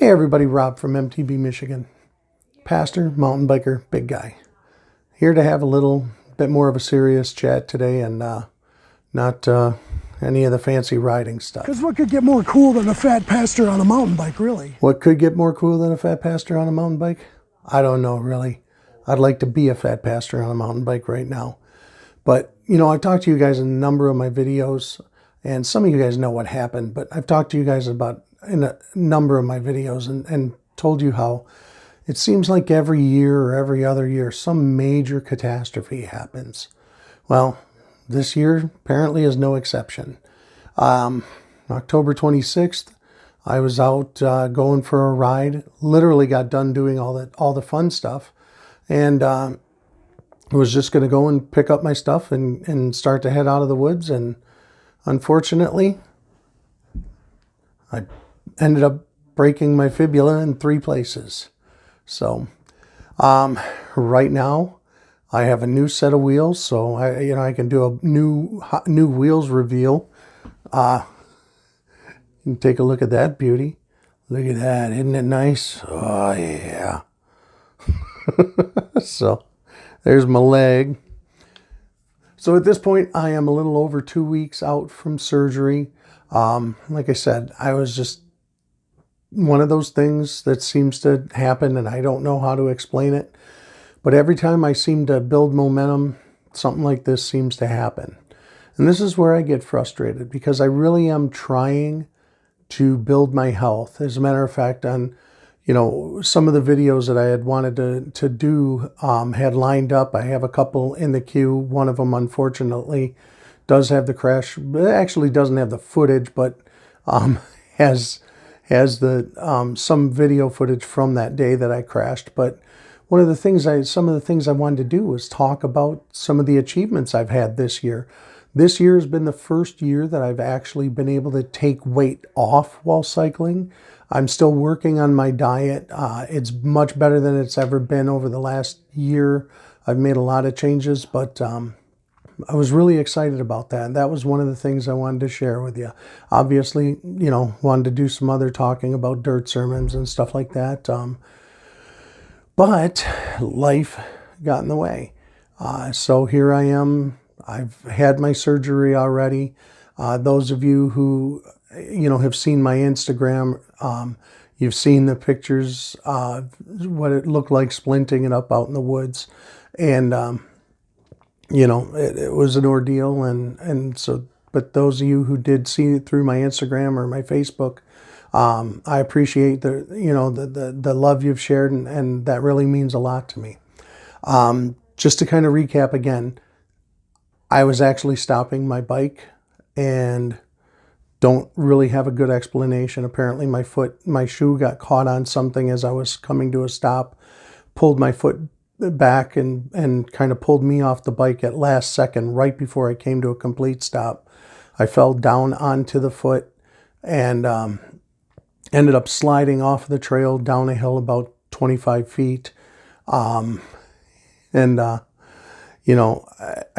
Hey everybody, Rob from MTB Michigan. Pastor, mountain biker, big guy. Here to have a little bit more of a serious chat today and not any of the fancy riding stuff. Because what could get more cool than a fat pastor on a mountain bike, really? What could get more cool than a fat pastor on a mountain bike? I don't know, really. I'd like to be a fat pastor on a mountain bike right now. But, you know, I've talked to you guys in a number of my videos, and some of you guys know what happened, but I've talked to you guys about in a number of my videos and told you how it seems like every year or every other year some major catastrophe happens. Well, this year apparently is no exception. October 26th, I was out going for a ride, literally got done doing all the fun stuff, and I was just going to go and pick up my stuff and start to head out of the woods, and unfortunately I ended up breaking my fibula in 3 places. So right now I have a new set of wheels, so I can do a new wheels reveal. You can take a look at that beauty. Look at that, isn't it nice? Oh yeah. So there's my leg. So at this point I am a little over 2 weeks out from surgery. Like I said, I was just one of those things that seems to happen and I don't know how to explain it. But every time I seem to build momentum, something like this seems to happen. And this is where I get frustrated because I really am trying to build my health. As a matter of fact, on some of the videos that I had wanted to do had lined up. I have a couple in the queue. One of them, unfortunately, does have the crash. It actually doesn't have the footage, but has the some video footage from that day that I crashed. But some of the things I wanted to do was talk about some of the achievements I've had this year. This year has been the first year that I've actually been able to take weight off while cycling. I'm still working on my diet. It's much better than it's ever been over the last year. I've made a lot of changes, but I was really excited about that. That was one of the things I wanted to share with you. Obviously, wanted to do some other talking about dirt sermons and stuff like that. But life got in the way. So here I am. I've had my surgery already. Those of you who, have seen my Instagram, you've seen the pictures of what it looked like splinting it up out in the woods. And, it was an ordeal. But those of you who did see it through my Instagram or my Facebook, I appreciate the love you've shared, and that really means a lot to me. Just to kind of recap again, I was actually stopping my bike and don't really have a good explanation. Apparently my shoe got caught on something as I was coming to a stop, pulled my foot back and kind of pulled me off the bike at last second, right before I came to a complete stop. I fell down onto the foot and ended up sliding off the trail down a hill about 25 feet. I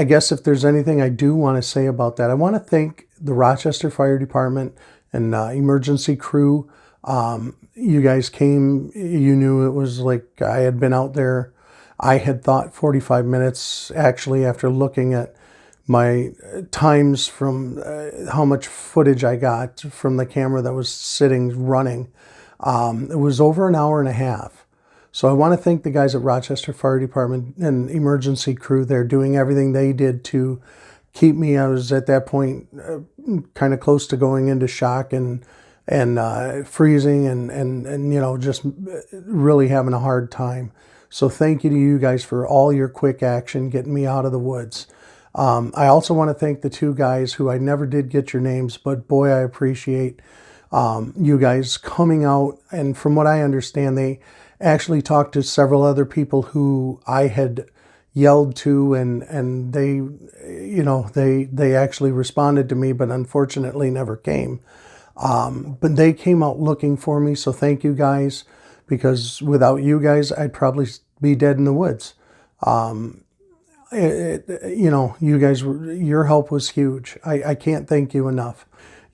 guess if there's anything I do want to say about that, I want to thank the Rochester Fire Department and emergency crew. You guys came, you knew it was like I had been out there. I had thought 45 minutes, actually, after looking at my times from how much footage I got from the camera that was sitting running. It was over an hour and a half. So I want to thank the guys at Rochester Fire Department and emergency crew. They're doing everything they did to keep me. I was at that point kind of close to going into shock and freezing and just really having a hard time. So thank you to you guys for all your quick action getting me out of the woods. I also want to thank the 2 guys who I never did get your names, but boy, I appreciate you guys coming out. And from what I understand, they actually talked to several other people who I had yelled to, and they actually responded to me, but unfortunately never came. But they came out looking for me, so thank you guys, because without you guys, I'd probably be dead in the woods. You guys, your help was huge. I can't thank you enough.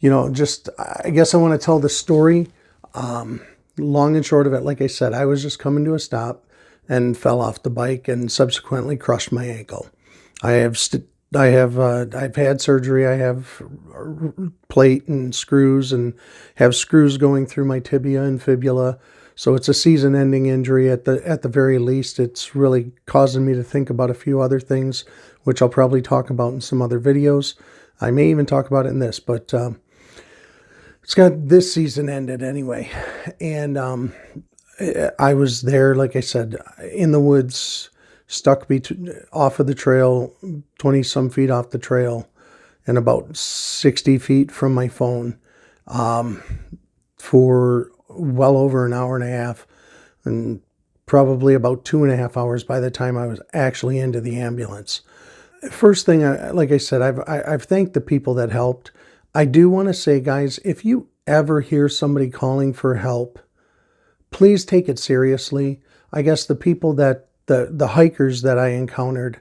I guess I want to tell the story. long and short of it, like I said, I was just coming to a stop and fell off the bike and subsequently crushed my ankle. I have I've had surgery. I have plate and screws, and have screws going through my tibia and fibula. So it's a season-ending injury at the very least. It's really causing me to think about a few other things, which I'll probably talk about in some other videos. I may even talk about it in this, but it's got this season ended anyway. And I was there, like I said, in the woods, stuck off of the trail, 20 some feet off the trail, and about 60 feet from my phone, for well over an hour and a half, and probably about 2.5 hours by the time I was actually into the ambulance. First thing, like I said, I've thanked the people that helped. I do want to say, guys, if you ever hear somebody calling for help, please take it seriously. I guess the people that the hikers that I encountered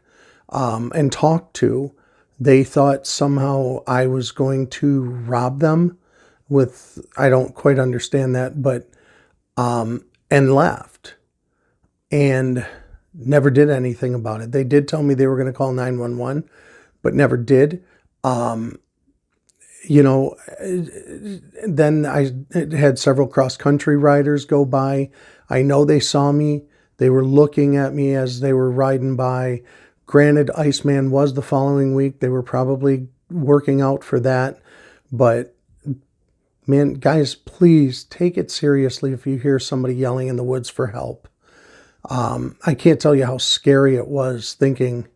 and talked to, they thought somehow I was going to rob them with, I don't quite understand that, but and left and never did anything about it. They did tell me they were going to call 911, but never did. You know, then I had several cross-country riders go by. I know they saw me. They were looking at me as they were riding by. Granted, Iceman was the following week. They were probably working out for that. But, man, guys, please take it seriously if you hear somebody yelling in the woods for help. I can't tell you how scary it was thinking,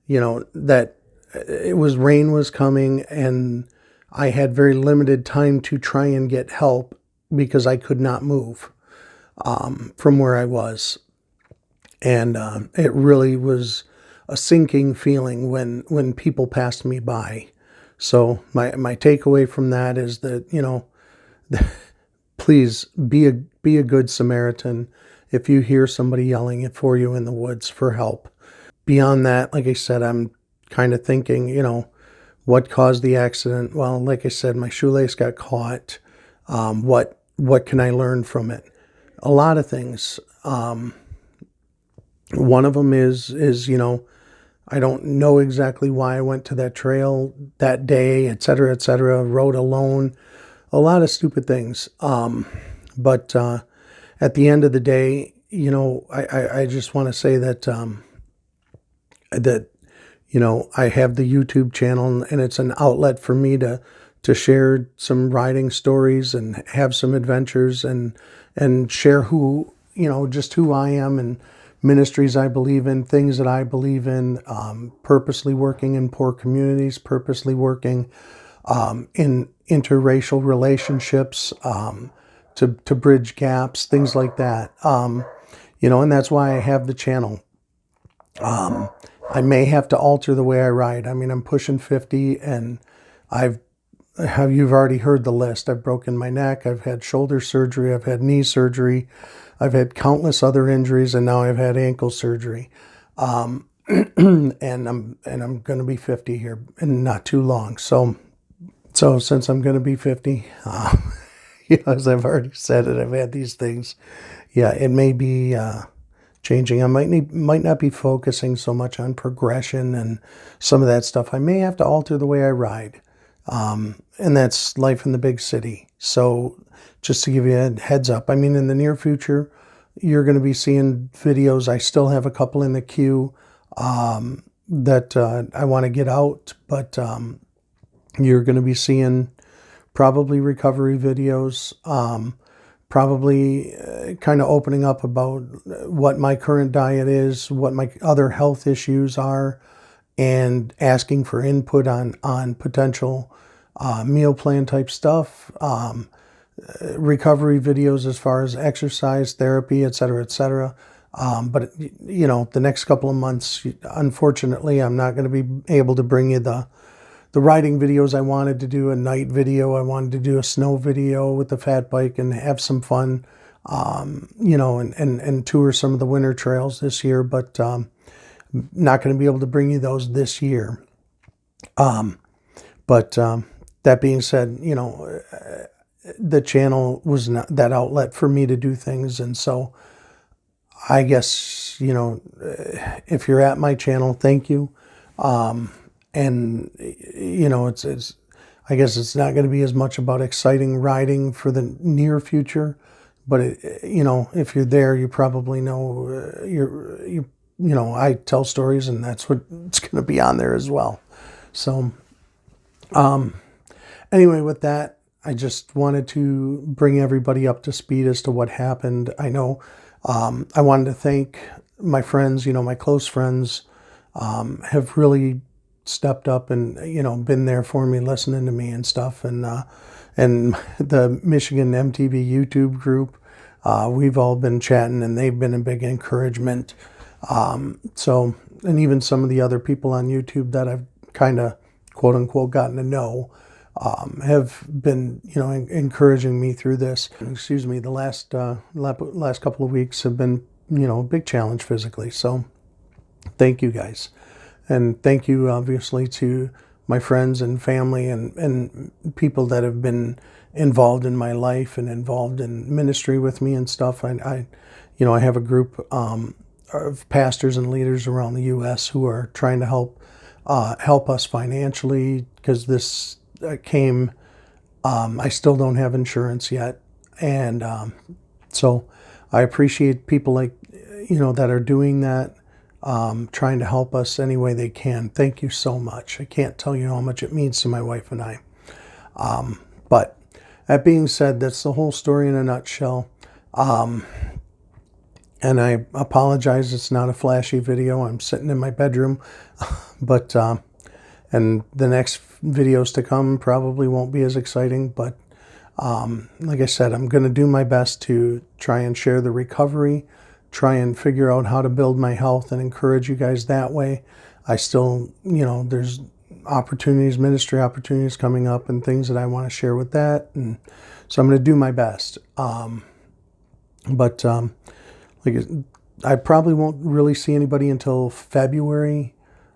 you know, that rain was coming and I had very limited time to try and get help because I could not move from where I was. And it really was a sinking feeling when people passed me by. So my takeaway from that is that, you know, please be a good Samaritan if you hear somebody yelling for you in the woods for help. Beyond that, like I said, I'm kind of thinking, you know, what caused the accident? Well, like I said, my shoelace got caught. What can I learn from it? A lot of things. One of them is, you know, I don't know exactly why I went to that trail that day, et cetera, rode alone, a lot of stupid things. But at the end of the day, you know, I just want to say that, you know, I have the YouTube channel and it's an outlet for me to share some riding stories and have some adventures and share who, you know, just who I am and ministries I believe in, things that I believe in, purposely working in poor communities, purposely working in interracial relationships, to bridge gaps, things like that. You know, and that's why I have the channel. I may have to alter the way I ride. I mean, I'm pushing 50 and you've already heard the list. I've broken my neck. I've had shoulder surgery. I've had knee surgery. I've had countless other injuries, and now I've had ankle surgery. And I'm going to be 50 here in not too long. So since I'm going to be 50, you know, as I've already said it, I've had these things. Yeah, it may be changing. I might not be focusing so much on progression and some of that stuff. I may have to alter the way I ride. And that's life in the big city. So just to give you a heads up, I mean, in the near future, you're going to be seeing videos. I still have a couple in the queue that I want to get out, but you're going to be seeing probably recovery videos, probably kind of opening up about what my current diet is, what my other health issues are, and asking for input on potential meal plan type stuff, recovery videos as far as exercise, therapy, et cetera. But, you know, the next couple of months, unfortunately, I'm not going to be able to bring you the riding videos I wanted to do, a night video. I wanted to do a snow video with the fat bike and have some fun, you know, and tour some of the winter trails this year, but not going to be able to bring you those this year. But that being said, you know, the channel was not that outlet for me to do things. And so I guess, if you're at my channel, thank you. And I guess it's not going to be as much about exciting riding for the near future, but if you're there, you probably know, I tell stories, and that's what it's going to be on there as well. So, anyway, with that, I just wanted to bring everybody up to speed as to what happened. I know, I wanted to thank my friends, my close friends, have really stepped up and, been there for me, listening to me and stuff. And the Michigan MTB YouTube group, we've all been chatting, and they've been a big encouragement. And even some of the other people on YouTube that I've kind of quote unquote gotten to know, have been, encouraging me through this. Excuse me, the last couple of weeks have been, a big challenge physically. So thank you guys. And thank you, obviously, to my friends and family and people that have been involved in my life and involved in ministry with me and stuff. I have a group of pastors and leaders around the U.S. who are trying to help us financially, because this came. I still don't have insurance yet, and so I appreciate people like that are doing that. Trying to help us any way they can. Thank you so much. I can't tell you how much it means to my wife and I. But that being said, that's the whole story in a nutshell. And I apologize, it's not a flashy video. I'm sitting in my bedroom. But, and the next videos to come probably won't be as exciting. But like I said, I'm going to do my best to try and share the recovery, try and figure out how to build my health and encourage you guys that way. I still, there's opportunities, ministry opportunities coming up and things that I want to share with that. And so I'm going to do my best. But I probably won't really see anybody until February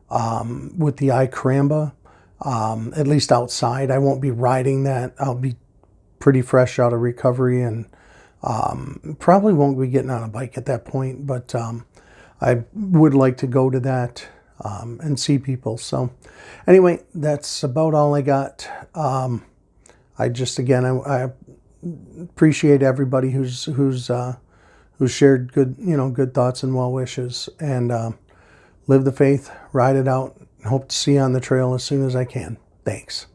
with the iCramba, at least outside. I won't be riding that. I'll be pretty fresh out of recovery, and probably won't be getting on a bike at that point, but I would like to go to that and see people. So anyway, that's about all I got. I just, again, I appreciate everybody who's shared good thoughts and well wishes, and live the faith, ride it out. Hope to see you on the trail as soon as I can. Thanks.